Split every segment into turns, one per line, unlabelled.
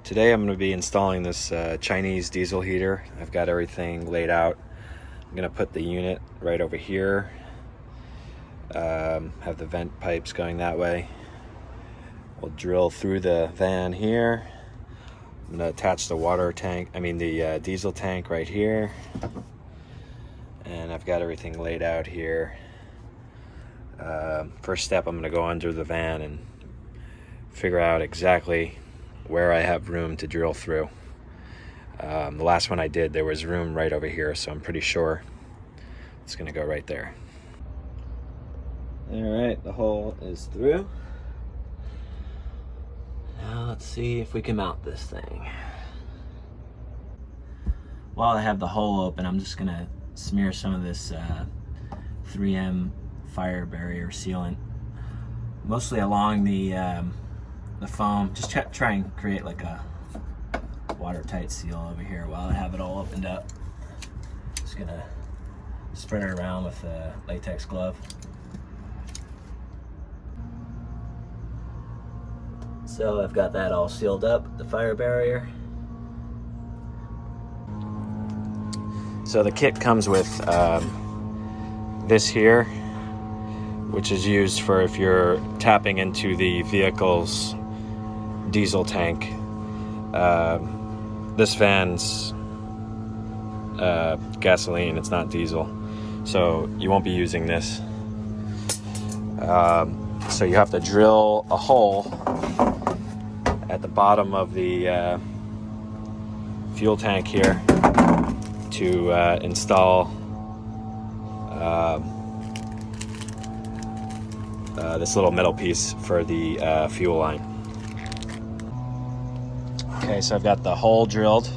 Today I'm going to be installing this Chinese diesel heater. I've got everything laid out. I'm going to put the unit right over here. Have the vent pipes going that way. We'll drill through the van here. I'm going to attach the the diesel tank right here. And I've got everything laid out here. First step, I'm going to go under the van and figure out exactly where I have room to drill through. The last one I did, there was room right over here, so I'm pretty sure it's going to go right there. All right, the hole is through. Now let's see if we can mount this thing. While I have the hole open, I'm just going to smear some of this 3M fire barrier sealant, mostly along the foam. Just try and create like a watertight seal over here while I have it all opened up. Just gonna spread it around with a latex glove. So I've got that all sealed up, the fire barrier. So the kit comes with this here, which is used for if you're tapping into the vehicle's diesel tank. This van's gasoline, it's not diesel, so you won't be using this. So you have to drill a hole at the bottom of the fuel tank here to install this little metal piece for the fuel line. Okay, so I've got the hole drilled,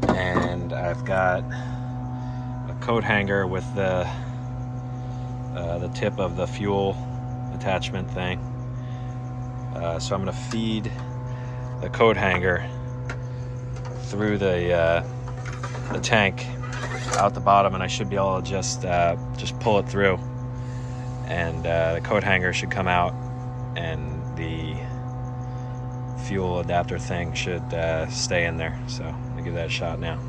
and I've got a coat hanger with the tip of the fuel attachment thing. So I'm going to feed the coat hanger through the tank out the bottom, and I should be able to just pull it through, and the coat hanger should come out, and the fuel adapter thing should stay in there. So I'll give that a shot now.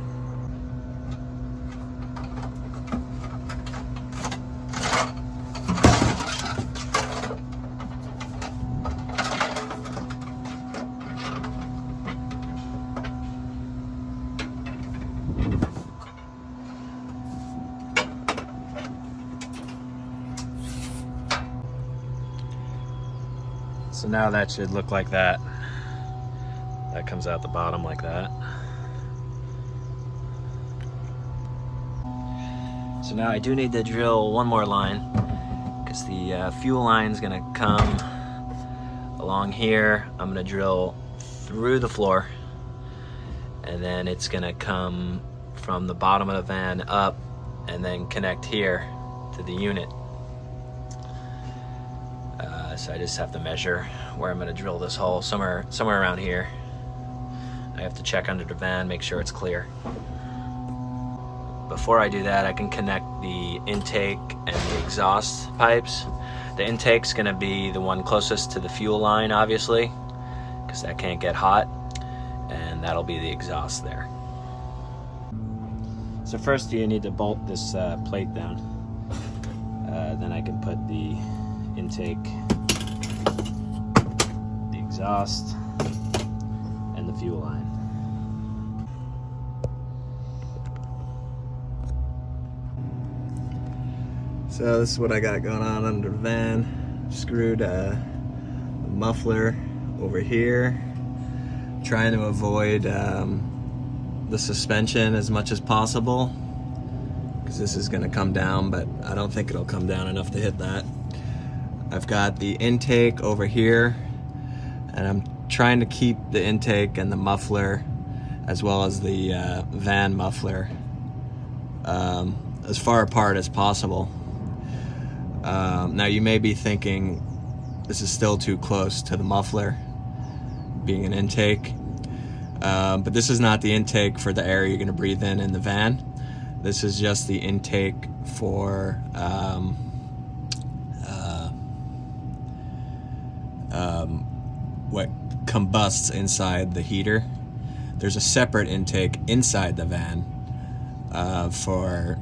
So now that should look like that. That comes out the bottom like that. So now I do need to drill one more line, because the fuel line is gonna come along here. I'm gonna drill through the floor, and then it's gonna come from the bottom of the van up and then connect here to the unit. So I just have to measure where I'm gonna drill this hole, somewhere around here. I have to check under the van, make sure it's clear. Before I do that, I can connect the intake and the exhaust pipes. The intake's gonna be the one closest to the fuel line, obviously, because that can't get hot, and that'll be the exhaust there. So first you need to bolt this plate down. Then I can put the intake, the exhaust, and the fuel line. So this is what I got going on under the van. Screwed a muffler over here, trying to avoid the suspension as much as possible, because this is going to come down, but I don't think it'll come down enough to hit that. I've got the intake over here, and I'm trying to keep the intake and the muffler, as well as the van muffler, as far apart as possible. Now you may be thinking this is still too close to the muffler being an intake, but this is not the intake for the air you're going to breathe in the van. This is just the intake for what combusts inside the heater. There's a separate intake inside the van for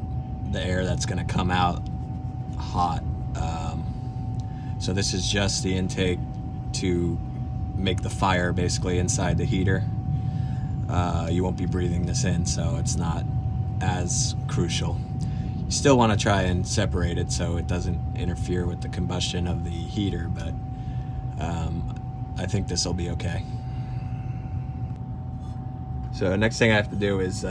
the air that's going to come out hot. So this is just the intake to make the fire basically inside the heater. You won't be breathing this in, so it's not as crucial. You still want to try and separate it so it doesn't interfere with the combustion of the heater, but I think this will be okay. So next thing I have to do is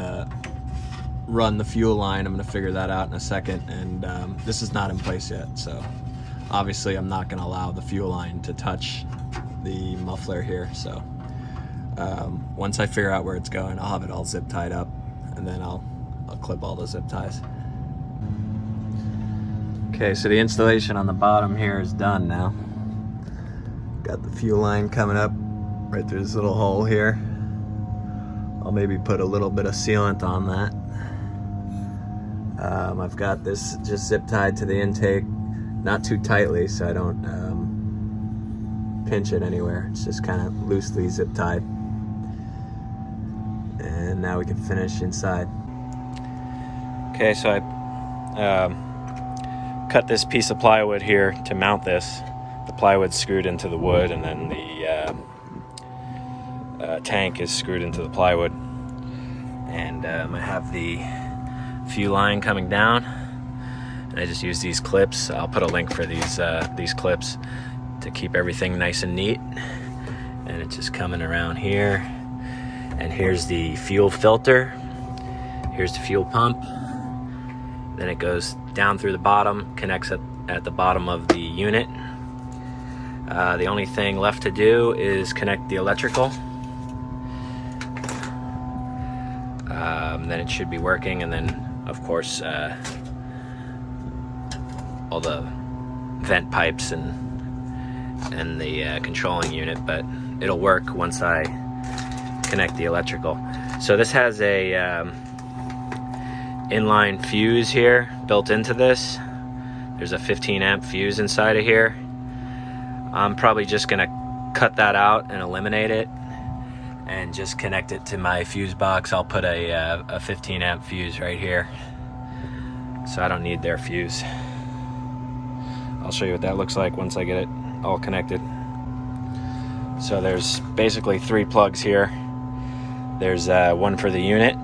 run the fuel line. I'm going to figure that out in a second, and this is not in place yet, so obviously I'm not going to allow the fuel line to touch the muffler here. So once I figure out where it's going, I'll have it all zip tied up, and then I'll clip all the zip ties. Okay, so the installation on the bottom here is done now. Got the fuel line coming up right through this little hole here. I'll maybe put a little bit of sealant on that. I've got this just zip tied to the intake, not too tightly so I don't pinch it anywhere. It's just kind of loosely zip tied. And now we can finish inside. Okay, so I cut this piece of plywood here to mount this. The plywood's screwed into the wood, and then the tank is screwed into the plywood. And I have the fuel line coming down, and I just use these clips. I'll put a link for these clips to keep everything nice and neat. And it's just coming around here. And here's the fuel filter. Here's the fuel pump. Then it goes down through the bottom, connects at the bottom of the unit. The only thing left to do is connect the electrical. Then it should be working, and then of course all the vent pipes and the controlling unit, but it'll work once I connect the electrical. So this has a inline fuse here built into this. There's a 15 amp fuse inside of here. I'm probably just gonna cut that out and eliminate it and just connect it to my fuse box. I'll put a 15 amp fuse right here, so I don't need their fuse. I'll show you what that looks like once I get it all connected. So there's basically 3 plugs here. There's one for the unit,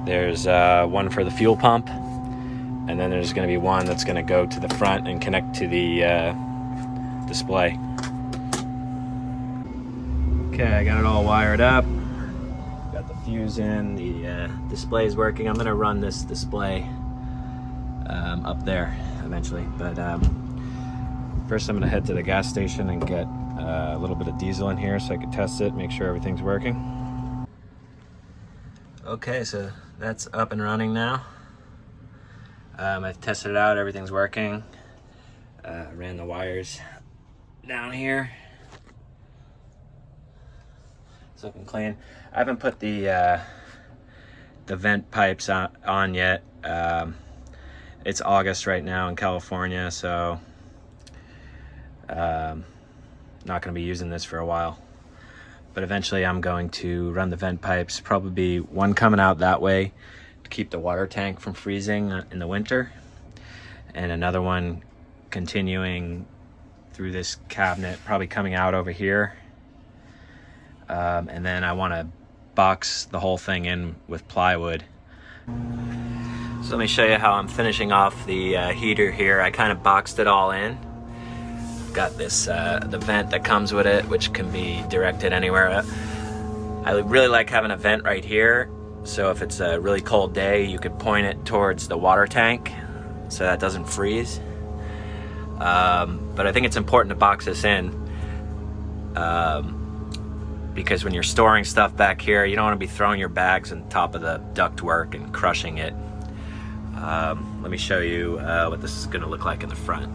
there's one for the fuel pump, and then there's going to be one that's going to go to the front and connect to the display. Okay, I got it all wired up. Got the fuse in, the display is working. I'm going to run this display up there eventually, but first I'm going to head to the gas station and get a little bit of diesel in here so I can test it, make sure everything's working. Okay, so that's up and running now. I've tested it out, everything's working. Ran the wires down here. It's looking clean. I haven't put the vent pipes on yet. It's August right now in California, so not going to be using this for a while. But eventually I'm going to run the vent pipes, probably one coming out that way to keep the water tank from freezing in the winter, and another one continuing through this cabinet, probably coming out over here. And then I want to box the whole thing in with plywood. So let me show you how I'm finishing off the heater here. I kind of boxed it all in. Got this the vent that comes with it, which can be directed anywhere. I really like having a vent right here, so if it's a really cold day you could point it towards the water tank so that doesn't freeze. But I think it's important to box this in because when you're storing stuff back here, you don't want to be throwing your bags on top of the ductwork and crushing it. Let me show you what this is going to look like in the front.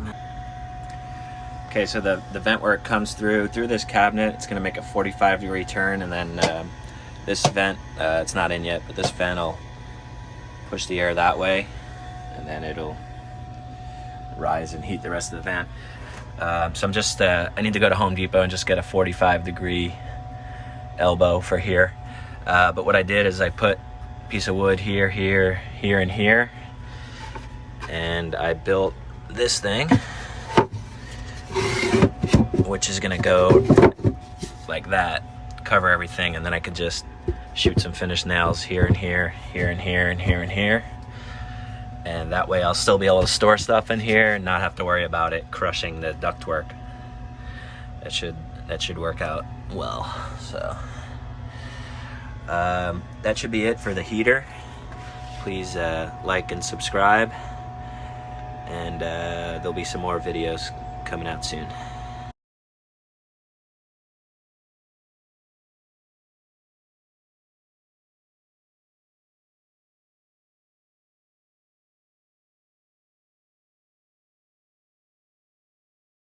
Okay, so the vent work comes through this cabinet. It's going to make a 45-degree turn, and then this vent, it's not in yet, but this vent will push the air that way, and then it'll rise and heat the rest of the van.
So I'm just, I need to go to Home Depot and just get a 45-degree elbow for here. But what I did is I put a piece of wood here, here, here, and here. And I built this thing, which is gonna go like that, cover everything, and then I could just shoot some finished nails here and here, here and here, and here and here. And that way I'll still be able to store stuff in here and not have to worry about it crushing the ductwork. That should work out well. So that should be it for the heater. Please like and subscribe, and there'll be some more videos coming out soon.